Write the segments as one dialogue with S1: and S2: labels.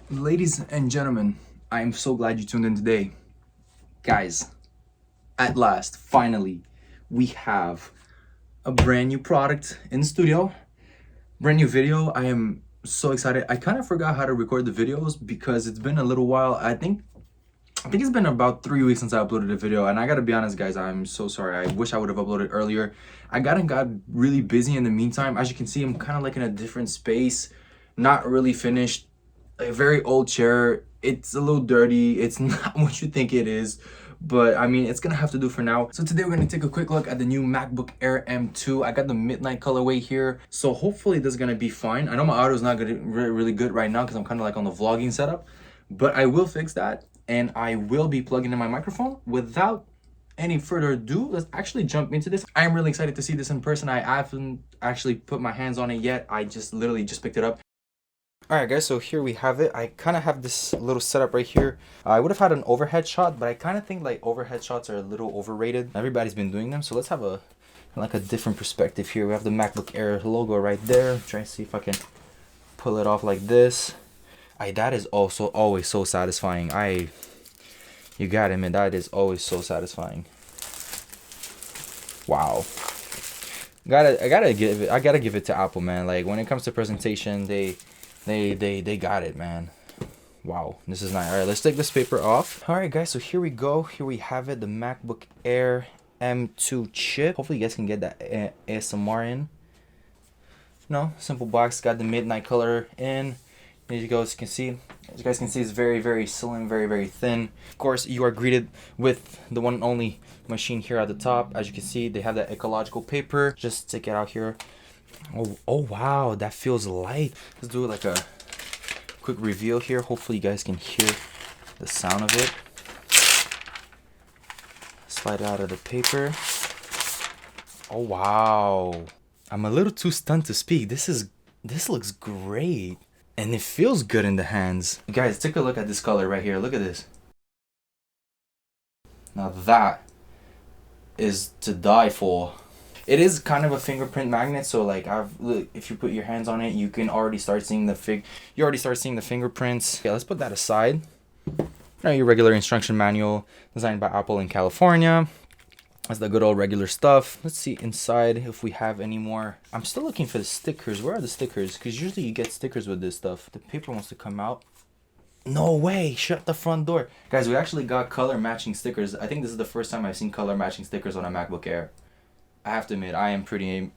S1: Ladies and gentlemen, I am so glad you tuned in today. Guys, at last, finally, we have a brand new product in the studio. Brand new video. I am so excited. I kind of forgot how to record the videos because it's been a little while. I think it's been about 3 weeks since I uploaded a video, and I gotta be honest, guys, I'm so sorry. I wish I would have uploaded earlier. I got really busy in the meantime. As you can see, I'm kind of like in a different space, not really finished. A very old chair. It's a little dirty. It's not what you think it is, but I mean, it's gonna have to do for now. So today we're gonna take a quick look at the new MacBook Air M2. I got the midnight colorway here, so hopefully this is gonna be fine. I know my audio is not good, really good right now because I'm kind of like on the vlogging setup, but I will fix that, and I will be plugging in my microphone. Without any further ado, let's actually jump into this. I am really excited to see this in person. I haven't actually put my hands on it yet. I just literally just picked it up. Alright guys, so here we have it. I kind of have this little setup right here. I would have had an overhead shot, but I kind of think like overhead shots are a little overrated. Everybody's been doing them, so let's have a different perspective here. We have the MacBook Air logo right there. Try to see if I can pull it off like this. That is also always so satisfying. You got it, man. That is always so satisfying. Wow. I gotta give it to Apple, man. Like when it comes to presentation, they got it, man. Wow, this is nice. All right, let's take this paper off. All right, guys, so here we go. Here we have it, the MacBook Air M2 chip. Hopefully you guys can get that ASMR in. No, simple box. Got the midnight color in. As you guys can see, it's very, very slim, very, very thin. Of course, you are greeted with the one and only machine here at the top. As you can see, they have that ecological paper. Just take it out here. Oh wow, that feels light. Let's do like a quick reveal here. Hopefully you guys can hear the sound of it. Slide it out of the paper. Oh wow, I'm a little too stunned to speak. This looks great, and it feels good in the hands. Guys, take a look at this color right here. Look at this. Now that is to die for. It is kind of a fingerprint magnet, so like look, if you put your hands on it, you can already start seeing the fingerprints. Yeah, let's put that aside. Now your regular instruction manual designed by Apple in California. That's the good old regular stuff. Let's see inside if we have any more. I'm still looking for the stickers. Where are the stickers? Because usually you get stickers with this stuff. The paper wants to come out. No way, shut the front door. Guys, we actually got color matching stickers. I think this is the first time I've seen color matching stickers on a MacBook Air. I have to admit, I'm pretty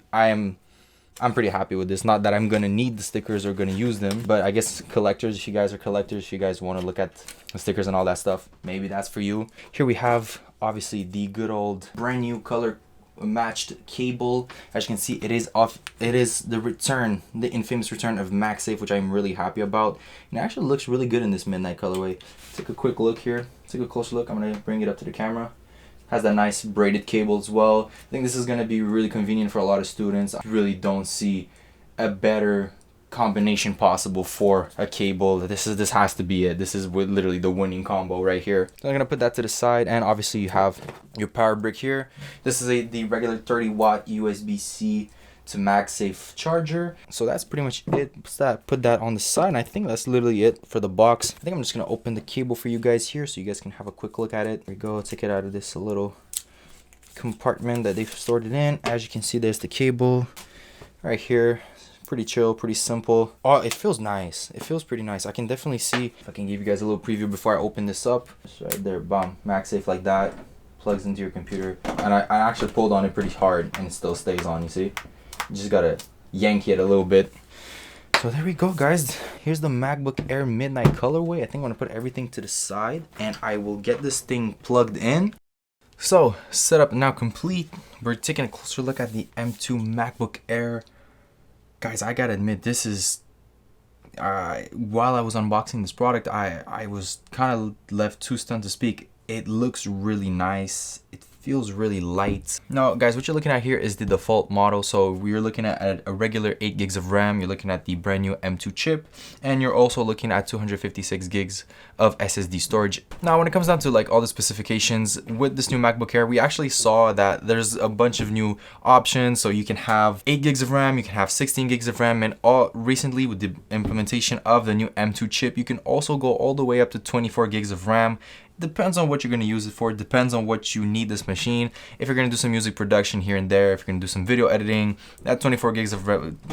S1: happy with this. Not that I'm gonna need the stickers or gonna use them, but I guess collectors, if you guys are collectors, if you guys want to look at the stickers and all that stuff, maybe that's for you. Here we have obviously the good old brand new color matched cable. As you can see, it is the infamous return of MagSafe, which I'm really happy about. And it actually looks really good in this midnight colorway. Take a quick look here. Take a closer look. I'm gonna bring it up to the camera. Has that nice braided cable as well. I think this is gonna be really convenient for a lot of students. I really don't see a better combination possible for a cable. This has to be it. This is literally the winning combo right here. So I'm gonna put that to the side, and obviously you have your power brick here. This is the regular 30-watt USB-C to MagSafe charger. So that's pretty much it. Put that on the side, and I think that's literally it for the box. I think I'm just gonna open the cable for you guys here so you guys can have a quick look at it. There we go. Take it out of this little compartment that they've stored it in. As you can see, there's the cable right here. Pretty chill, pretty simple. Oh, it feels nice. It feels pretty nice. I can definitely see, if I can give you guys a little preview before I open this up. Just right there, bam, MagSafe like that. Plugs into your computer. And I actually pulled on it pretty hard and it still stays on, you see? You just gotta yank it a little bit. So there we go, guys. Here's the MacBook Air Midnight colorway. I think I'm gonna put everything to the side and I will get this thing plugged in. So, setup now complete. We're taking a closer look at the M2 MacBook Air. Guys, I gotta admit, this is, while I was unboxing this product, I was kind of left too stunned to speak. It looks really nice. It feels really light. Now guys, what you're looking at here is the default model. So we're looking at a regular 8 gigs of RAM, you're looking at the brand new M2 chip, and you're also looking at 256 gigs of SSD storage. Now when it comes down to like all the specifications with this new MacBook Air, we actually saw that there's a bunch of new options. So you can have 8 gigs of RAM, you can have 16 gigs of RAM, and all recently with the implementation of the new M2 chip, you can also go all the way up to 24 gigs of RAM. Depends on what you're going to use it for. Depends on what you need this machine. If you're going to do some music production here and there, if you're going to do some video editing, that 24 gigs of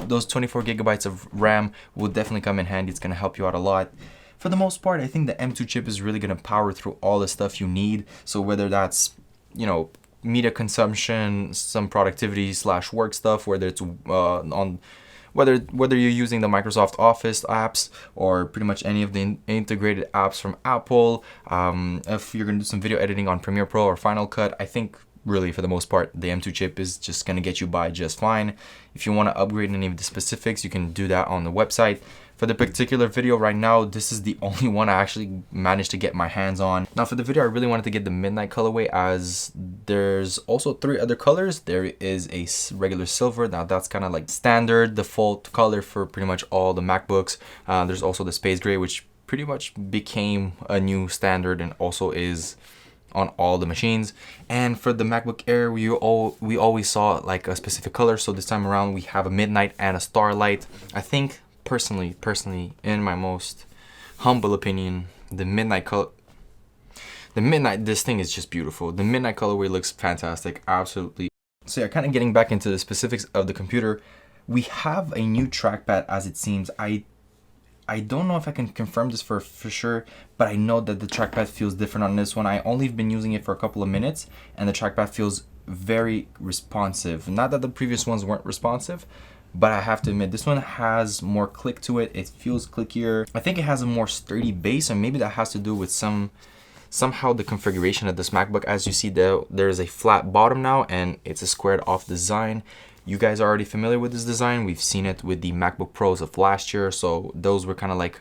S1: those 24 gigabytes of RAM will definitely come in handy. It's going to help you out a lot. For the most part, I think the M2 chip is really going to power through all the stuff you need. So whether that's, you know, media consumption, some productivity / work stuff, whether it's whether you're using the Microsoft Office apps or pretty much any of the integrated apps from Apple, if you're gonna do some video editing on Premiere Pro or Final Cut, I think really for the most part the M2 chip is just gonna get you by just fine. If you want to upgrade any of the specifics, you can do that on the website. For the particular video right now, this is the only one I actually managed to get my hands on. Now for the video, I really wanted to get the midnight colorway, as there's also 3 other colors. There is a regular silver. Now that's kind of like standard default color for pretty much all the MacBooks. There's also the space gray, which pretty much became a new standard and also is on all the machines. And for the MacBook Air, we always saw like a specific color. So this time around, we have a midnight and a starlight. I think personally, in my most humble opinion, the midnight color, this thing is just beautiful. The midnight colorway looks fantastic, absolutely. So yeah, kind of getting back into the specifics of the computer, we have a new trackpad as it seems. I don't know if I can confirm this for sure, but I know that the trackpad feels different on this one. I only been using it for a couple of minutes, and the trackpad feels very responsive. Not that the previous ones weren't responsive, but I have to admit this one has more click to it. It feels clickier. I think it has a more sturdy base, and maybe that has to do with somehow the configuration of this MacBook. As you see, there is a flat bottom now, and it's a squared off design. You guys are already familiar with this design. We've seen it with the MacBook Pros of last year, so those were kind of like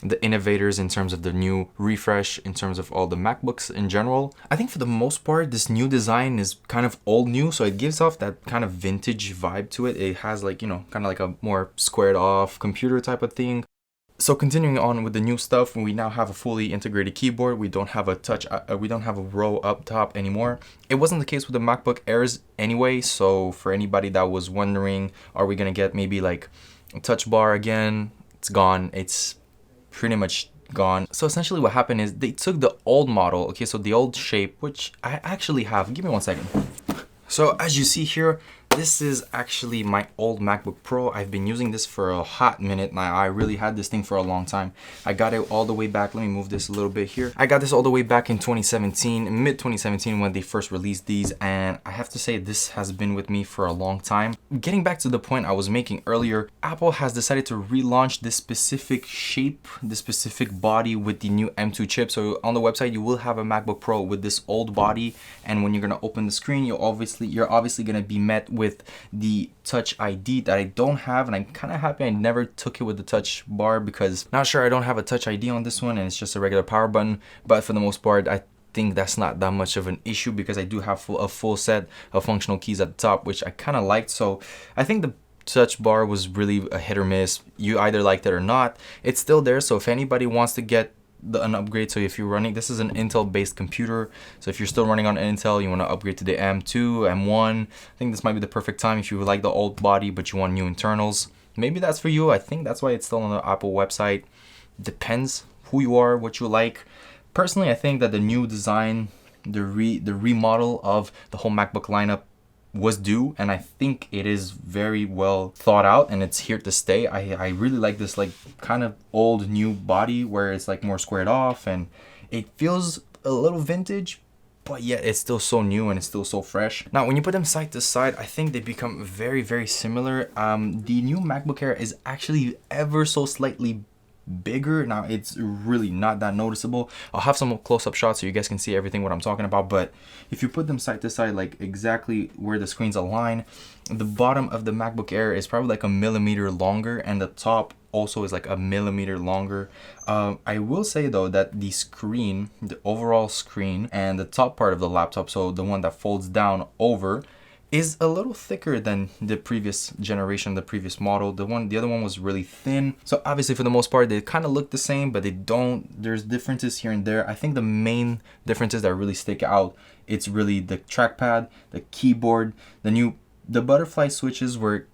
S1: the innovators in terms of the new refresh, in terms of all the MacBooks in general. I think for the most part, this new design is kind of old new, so it gives off that kind of vintage vibe to it. It has like, you know, kind of like a more squared off computer type of thing. So continuing on with the new stuff, we now have a fully integrated keyboard. We don't have a row up top anymore. It wasn't the case with the MacBook Airs anyway, so for anybody that was wondering, are we gonna get maybe like a touch bar again? It's gone. It's pretty much gone. So essentially what happened is they took the old model, okay, so the old shape, which I actually have. Give me 1 second. So as you see here, this is actually my old MacBook Pro. I've been using this for a hot minute now. I really had this thing for a long time. I got it all the way back. Let me move this a little bit here. I got this all the way back in 2017, mid 2017 when they first released these. And I have to say this has been with me for a long time. Getting back to the point I was making earlier, Apple has decided to relaunch this specific shape, this specific body with the new M2 chip. So on the website, you will have a MacBook Pro with this old body. And when you're going to open the screen, you're obviously going to be met with the Touch ID that I don't have, and I'm kind of happy I never took it with the touch bar, because not sure I don't have a Touch ID on this one and it's just a regular power button. But for the most part, I think that's not that much of an issue because I do have a full set of functional keys at the top, which I kind of liked. So I think the touch bar was really a hit or miss. You either liked it or not. It's still there, so if anybody wants to get an upgrade, so if you're running, this is an Intel based computer, so if you're still running on Intel, you want to upgrade to the M2, M1, I think this might be the perfect time. If you like the old body but you want new internals, maybe that's for you. I think that's why it's still on the Apple website. Depends who you are, what you like. Personally, I think that the new design, the remodel of the whole MacBook lineup was due, and I think it is very well thought out and it's here to stay. I really like this like kind of old new body where it's like more squared off and it feels a little vintage, but yet it's still so new and it's still so fresh. Now when you put them side to side, I think they become very, very similar. The new MacBook Air is actually ever so slightly bigger. Now it's really not that noticeable. I'll have some close-up shots so you guys can see everything what I'm talking about, but if you put them side to side, like exactly where the screens align, the bottom of the MacBook Air is probably like a millimeter longer, and the top also is like a millimeter longer. I will say though that the screen, the overall screen, and the top part of the laptop, so the one that folds down over, is a little thicker than the previous generation, the previous model. The other one was really thin. So obviously for the most part, they kind of look the same, but they don't. There's differences here and there. I think the main differences that really stick out, it's really the trackpad, the keyboard, the butterfly switches were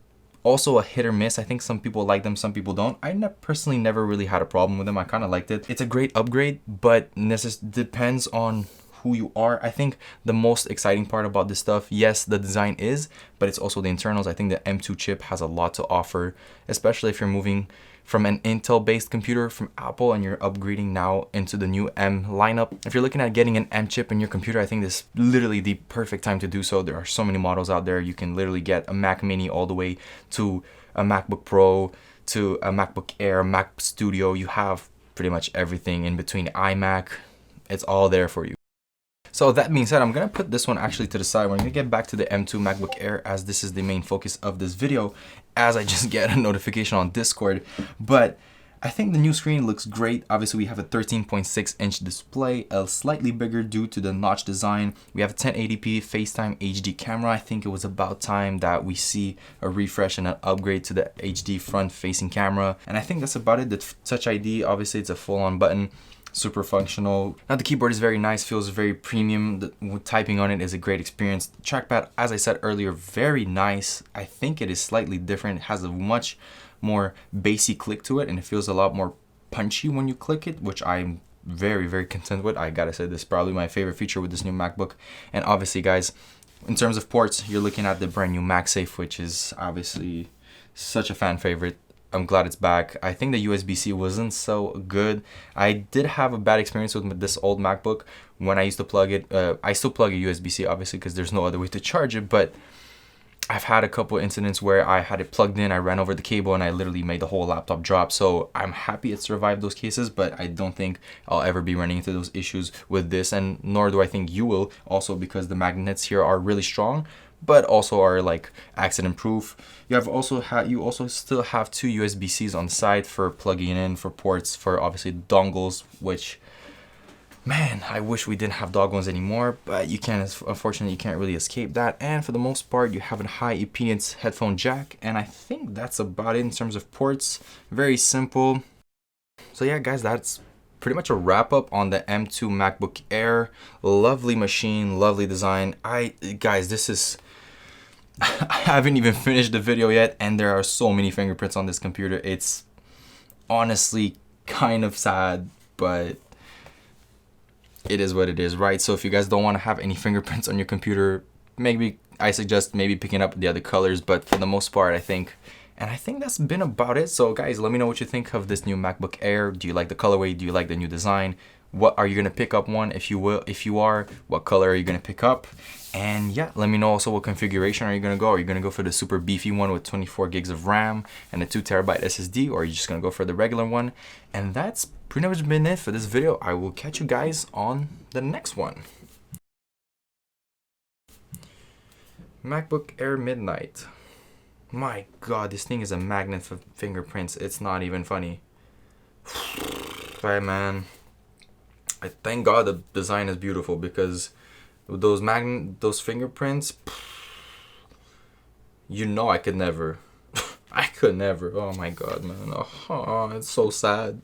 S1: also a hit or miss. I think some people like them, some people don't. I personally never really had a problem with them. I kind of liked it. It's a great upgrade, but depends on who you are. I think the most exciting part about this stuff, yes, the design is, but it's also the internals. I think the M2 chip has a lot to offer, especially if you're moving from an Intel based computer from Apple and you're upgrading now into the new M lineup. If you're looking at getting an M chip in your computer, I think this is literally the perfect time to do so. There are so many models out there. You can literally get a Mac Mini all the way to a MacBook Pro to a MacBook Air, Mac Studio. You have pretty much everything in between, iMac. It's all there for you. So that being said, I'm going to put this one actually to the side. We're going to get back to the M2 MacBook Air, as this is the main focus of this video, as I just get a notification on Discord. But I think the new screen looks great. Obviously, we have a 13.6-inch display, a slightly bigger due to the notch design. We have a 1080p FaceTime HD camera. I think it was about time that we see a refresh and an upgrade to the HD front-facing camera. And I think that's about it. The Touch ID, obviously, it's a full-on button. Super functional. Now the keyboard is very nice, feels very premium. Typing on it is a great experience. The trackpad, as I said earlier, very nice. I think it is slightly different. It has a much more bassy click to it, and it feels a lot more punchy when you click it, which I'm very, very content with. I gotta say, this is probably my favorite feature with this new MacBook. And obviously, guys, in terms of ports, you're looking at the brand new MagSafe, which is obviously such a fan favorite. I'm glad it's back. I think the USB-C wasn't so good. I did have a bad experience with this old MacBook when I used to plug it. I still plug a USB-C, obviously, because there's no other way to charge it, but I've had a couple incidents where I had it plugged in, I ran over the cable, and I literally made the whole laptop drop. So I'm happy it survived those cases, but I don't think I'll ever be running into those issues with this, and nor do I think you will, also because the magnets here are really strong, but also are like accident proof. You also still have two USB-Cs on the side for plugging in, for ports, for obviously dongles, which, man, I wish we didn't have dongles anymore, but you can't, unfortunately, you can't really escape that. And for the most part, you have a high impedance headphone jack, and I think that's about it in terms of ports. Very simple. So yeah, guys, that's pretty much a wrap up on the M2 MacBook Air. Lovely machine, lovely design. Guys, this is, I haven't even finished the video yet, and there are so many fingerprints on this computer. It's honestly kind of sad, but it is what it is, right? So if you guys don't want to have any fingerprints on your computer, maybe I suggest maybe picking up the other colors, but for the most part, I think that's been about it. So guys, let me know what you think of this new MacBook Air. Do you like the colorway? Do you like the new design? What are you going to pick up one? If you are, what color are you going to pick up? And yeah, let me know also what configuration are you going to go. Are you going to go for the super beefy one with 24 gigs of RAM and a 2TB SSD, or are you just going to go for the regular one? And that's pretty much been it for this video. I will catch you guys on the next one. MacBook Air Midnight. My god, this thing is a magnet for fingerprints. It's not even funny. Right, man. I thank God the design is beautiful, because with those fingerprints, you know, I could never. I could never. Oh my god, man. Oh, it's so sad.